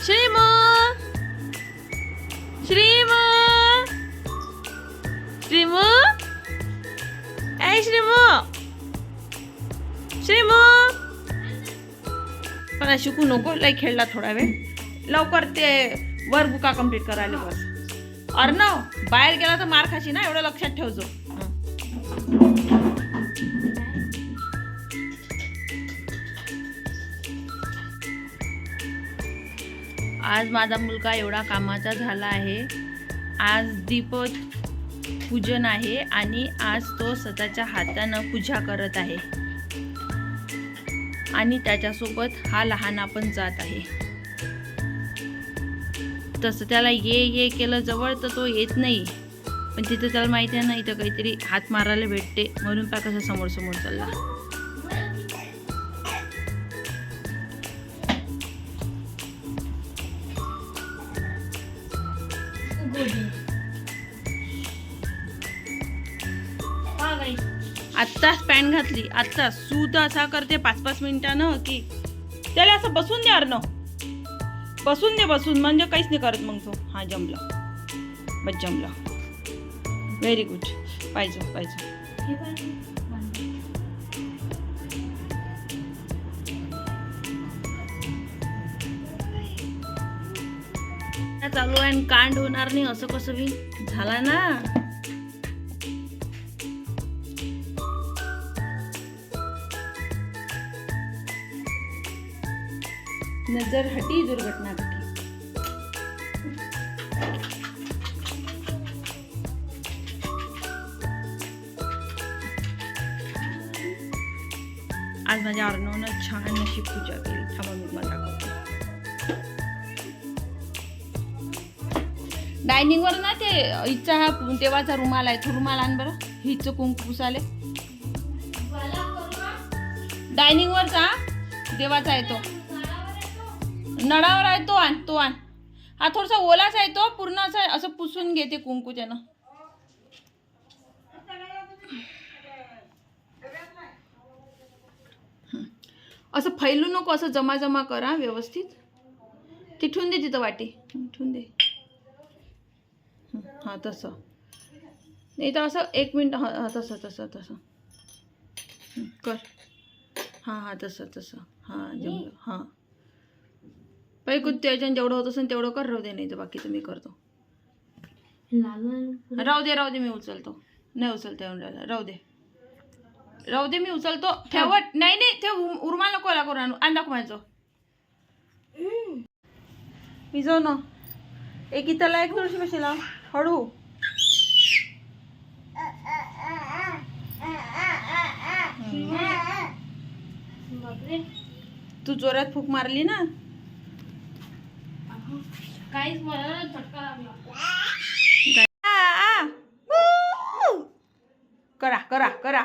श्रीमू श्रीमू श्रीमू ए श्रीमू श्रीमू पण शिकू नको लय खेळला थोडा वेळ लवकर ते वर बुका कंप्लीट करायला बस अर्णव बाहेर गेला तर मार खाशी ना एवढं लक्षात ठेवजो आज माझा मुलगा एवढा कामाचा झाला आहे आज दीपपूजन आहे आणि आज तो स्वतःच्या हातानं पूजा करत आहे आणि त्याच्यासोबत हा लहान पण जात आहे तसं त्याला ये केलं जवळ तर तो येत नाही पण तिथं त्याला माहिती आहे ना इथं काहीतरी हात मारायला भेटते म्हणून पा कसं समोर समोर चालला आत्ताच पॅन्ट घातली आत्ता सूत असा करते 5-5 मिनिटानं की त्याला असं बसून दे अर्णव बसून दे बसून म्हणजे काहीच नाही करत मग तो हा जमला बस जमला व्हेरी गुड पाहिजे पाहिजे चालू आहे आणि कांड होणार नाही असं कसं बी झाला ना नजर हटी दुर्घटना घटी आज माझ्या अर्णवनं छान अशी पूजा केली थांबा मी मला दाखवते डायनिंग वर ना ते हिचा हा देवाचा रुमाल आहे तो रुमाल आण बरं हिचं कुंकू पुसाले डायनिंग वरचा देवाचा आहे तो नळावर आहे तो आण हा थोडासा ओलाच आहे तो पूर्ण असं पुसून घेते कुंकू त्यानं असं फैलू नको असं जमा करा व्यवस्थित ते ठेवून दे तिथं वाटी ठेवून दे हां तसं नाही तर असं 1 मिनिट हां तसं कर हां तसं हां जमलं हां पहिले त्याच्यानं जेवढं होत असेल तेवढं कर राहू दे नाही तर बाकी तुम्ही करतो राहू दे मी उचलतो नाही उचलता येऊन राहू दे मी उचलतो ठेवत नाही ठेव उरमाल नको करून आणू दाखव माझं मी जाऊ ना एक इथला एक तुळशी पैसे लाव हळू तू जोरात फूक मारली ना काहीच मला झटका लागला करा करा